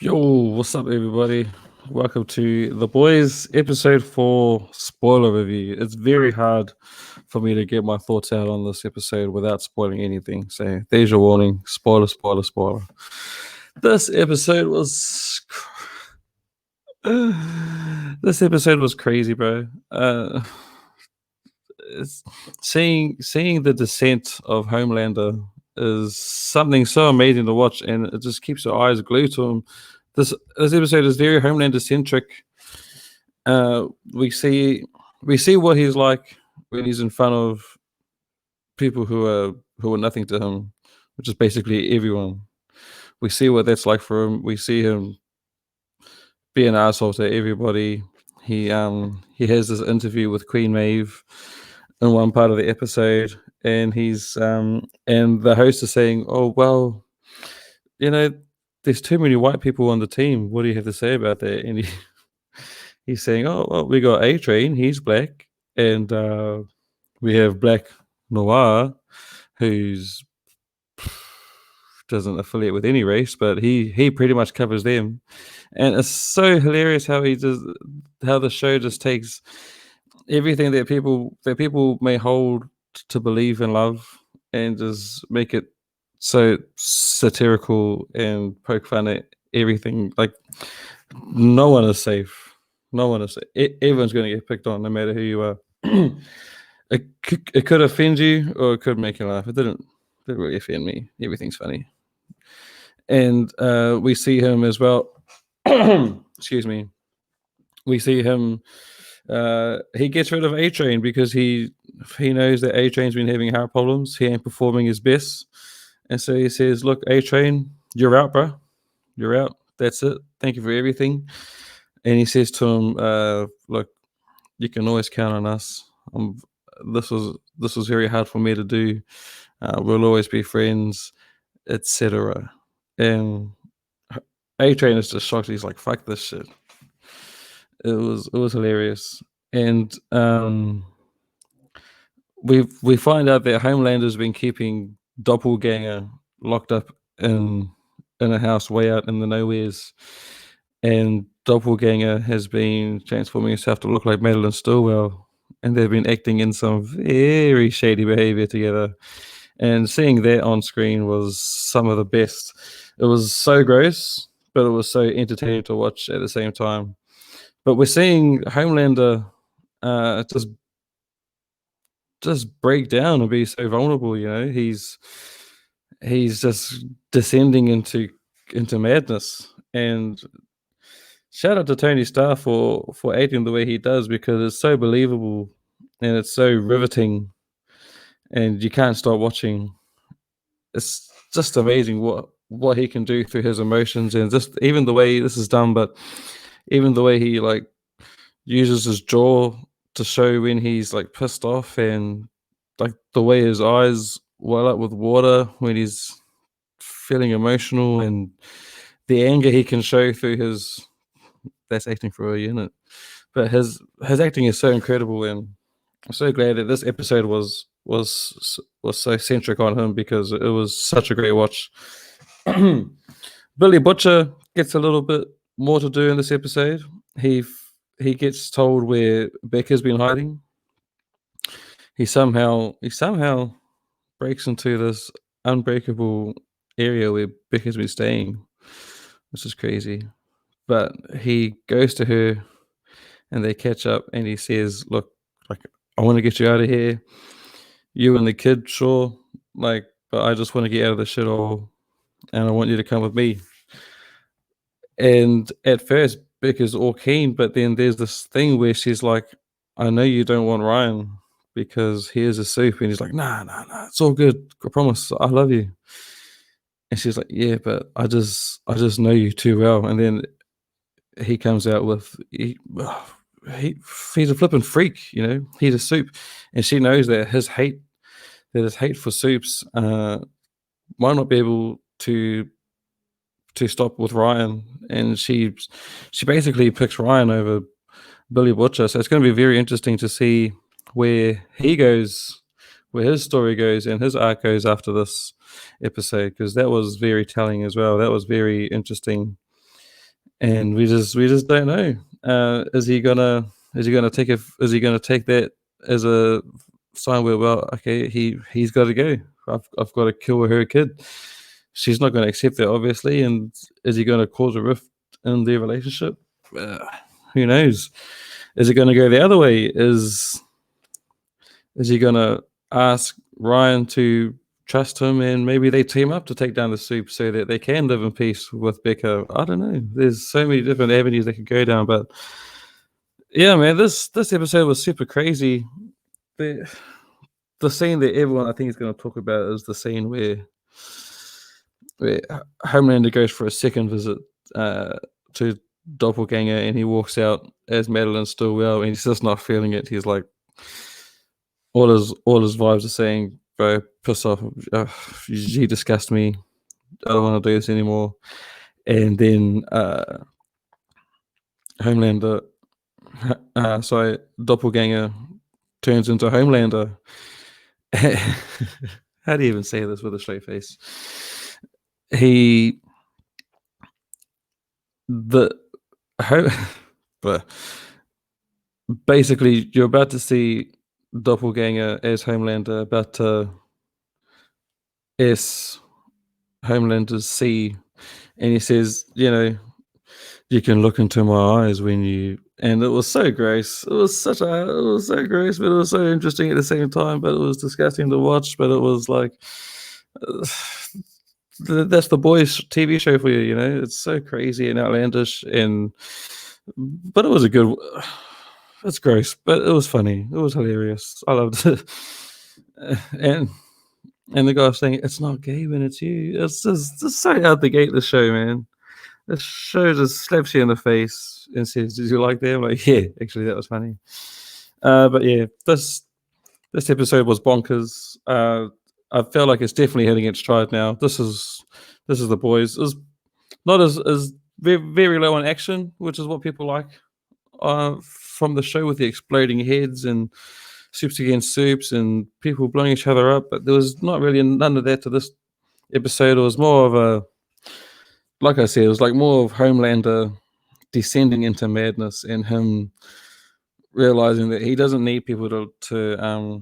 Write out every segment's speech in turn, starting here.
Yo, what's up, everybody? Welcome to The Boys, episode 4 spoiler review. It's very hard for me to get my thoughts out on this episode without spoiling anything. So, there's your warning spoiler, spoiler, spoiler. This episode was. This episode was crazy, bro. Seeing the descent of Homelander is something so amazing to watch, and it just keeps your eyes glued to him. This episode is very Homelander centric. We see what he's like when he's in front of people who are nothing to him, which is basically everyone. We see what that's like for him. We see him be an asshole to everybody. He has this interview with Queen Maeve in one part of the episode, and and the host is saying, "Oh well, you know, there's too many white people on the team. What do you have to say about that?" And he's saying, "Oh well, we got A Train. He's black, and we have Black Noir, who's doesn't affiliate with any race, but he pretty much covers them." And it's so hilarious how the show just takes everything that people may hold to believe and love and just make it so satirical and poke fun at everything. Like, no one is safe. No one is. Everyone's going to get picked on, no matter who you are. It could offend you or it could make you laugh. It didn't really offend me. Everything's funny. And we see him as well. Excuse me. We see him. He gets rid of A Train because he knows that A Train's been having heart problems. He ain't performing his best, and so he says, "Look, A Train, you're out, bro. You're out. That's it. Thank you for everything." And he says to him, "Look, you can always count on us. This was very hard for me to do. We'll always be friends, etc." And A Train is just shocked. He's like, "Fuck this shit." It was hilarious, and we find out that Homelander's been keeping Doppelganger locked up in a house way out in the nowheres, and Doppelganger has been transforming himself to look like Madeline Stillwell, and they've been acting in some very shady behavior together. And seeing that on screen was some of the best. It was so gross, but it was so entertaining to watch at the same time. But we're seeing Homelander just break down and be so vulnerable. He's just descending into madness. And shout out to Tony Starr for acting the way he does, because it's so believable and it's so riveting, and you can't stop watching. It's just amazing what he can do through his emotions, and just even the way this is done, but even the way he like uses his jaw to show when he's like pissed off, and like the way his eyes well up with water when he's feeling emotional, and the anger he can show through his that's acting for a unit. But his acting is so incredible, and I'm so glad that this episode was so centric on him, because it was such a great watch. Billy Butcher gets a little bit more to do in this episode. He gets told where Becca's been hiding. He somehow breaks into this unbreakable area where Becca's been staying, which is crazy. But he goes to her and they catch up, and he says, "Look, like, I want to get you out of here. You and the kid, sure, like, but I just want to get out of this shithole, and I want you to come with me." And at first, Becca's all keen, but then there's this thing where she's like, "I know you don't want Ryan because here's a soup," and he's like, "Nah, nah, nah, it's all good. I promise, I love you." And she's like, "Yeah, but I just know you too well." And then he comes out with he's a flippin' freak, he's a soup, and she knows that his hate for soups might not be able to stop with Ryan, and she basically picks Ryan over Billy Butcher. So it's going to be very interesting to see where he goes, where his story goes and his arc goes after this episode, because that was very telling as well. That was very interesting. and we just don't know. Is he gonna take that as a sign where, well, okay, he's got to go. I've got to kill her kid. She's not going to accept that, obviously, and is he going to cause a rift in their relationship? Uh, who knows? Is it going to go the other way? Is he going to ask Ryan to trust him, and maybe they team up to take down the Soup so that they can live in peace with Becca? I don't know. There's so many different avenues they could go down, but yeah, man, this episode was super crazy. The scene that everyone I think is going to talk about is the scene where Homelander goes for a second visit to Doppelganger, and he walks out as Madeline Stillwell, and he's just not feeling it. He's like, all his vibes are saying, "Bro, piss off. You disgust me. I don't want to do this anymore." And then Doppelganger turns into Homelander. How do you even say this with a straight face? But basically, you're about to see Doppelganger as Homelander, about to S Homelander's C, and he says, you can look into my eyes when you. And it was so gross. It was so gross, but it was so interesting at the same time. But it was disgusting to watch. But it was like, that's the Boys TV show for you. It's so crazy and outlandish, but it was a good. It's gross, but it was funny. It was hilarious. I loved it. And the guy was saying, "It's not gay when it's you." It's just so out the gate, the show, man. The show just slaps you in the face and says, "Did you like that?" I'm like, "Yeah, actually, that was funny." But yeah, this episode was bonkers. I feel like it's definitely hitting its stride now. This is the Boys. It's not as very, very low on action, which is what people like from the show, with the exploding heads and soups against soups and people blowing each other up. But there was not really none of that to this episode. It was more of a, like I said, it was like more of Homelander descending into madness and him realizing that he doesn't need people to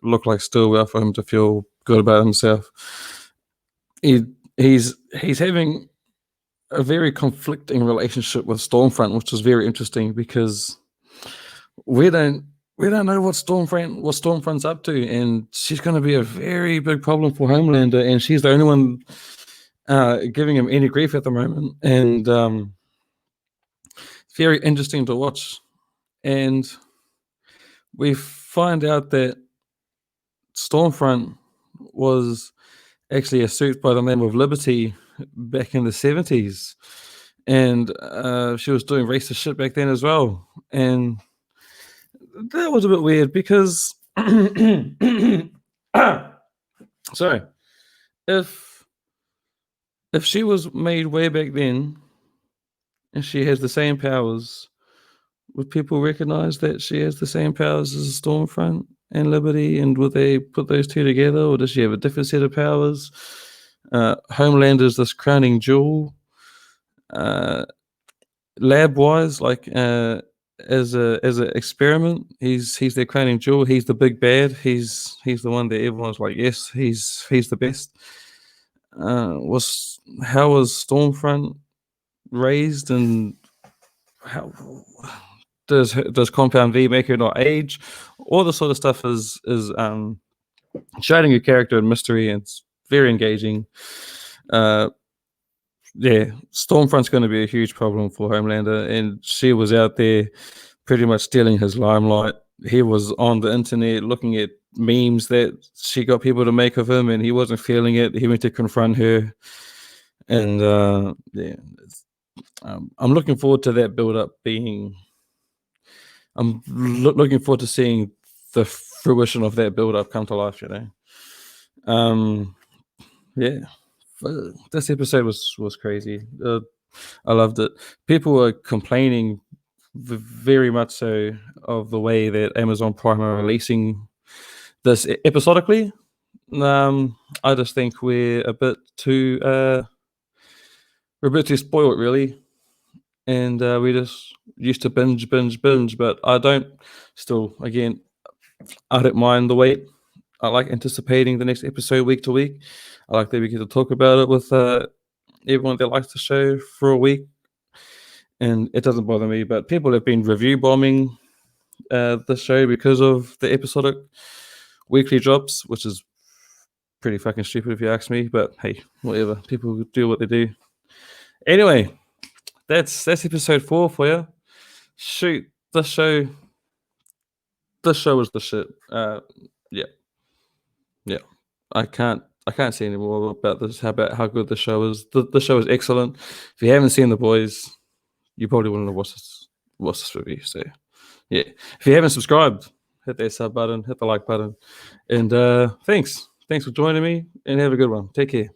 look like Stillwell for him to feel good about himself. He's having a very conflicting relationship with Stormfront, which is very interesting because we don't know what Stormfront's up to, and she's going to be a very big problem for Homelander, and she's the only one giving him any grief at the moment, and very interesting to watch. And we find out that Stormfront was actually a suit by the name of Liberty back in the 70s, and she was doing racist shit back then as well, and that was a bit weird because sorry, if she was made way back then and she has the same powers, would people recognize that she has the same powers as Stormfront and Liberty, and would they put those two together, or does she have a different set of powers? Homelander's this crowning jewel. Lab-wise, like as an experiment, he's their crowning jewel. He's the big bad. He's the one that everyone's like, yes, he's the best. How was Stormfront raised, and how does Compound V make her not age? All this sort of stuff is shading your character in mystery, and it's very engaging. Yeah, Stormfront's going to be a huge problem for Homelander, and she was out there pretty much stealing his limelight. He was on the internet looking at memes that she got people to make of him, and he wasn't feeling it. He went to confront her, and yeah, I'm looking forward to that build-up being. I'm looking forward to seeing the fruition of that build-up come to life. Yeah. This episode was crazy. I loved it. People were complaining very much so of the way that Amazon Prime are releasing this episodically. I just think we're a bit too we're a bit too spoiled, really, and we just used to binge, binge, binge. But I don't. Still, again, I don't mind the wait. I like anticipating the next episode week to week. I like that we get to talk about it with everyone that likes the show for a week, and it doesn't bother me. But people have been review bombing the show because of the episodic weekly drops, which is pretty fucking stupid if you ask me. But hey, whatever. People do what they do. Anyway, that's episode 4 for you. Shoot, the show is the shit. Yeah. I can't say any more about this. About how good the show is. The show is excellent. If you haven't seen The Boys, you probably wouldn't have watched this review. So yeah, if you haven't subscribed, hit that sub button, hit the like button, and thanks for joining me, and have a good one. Take care.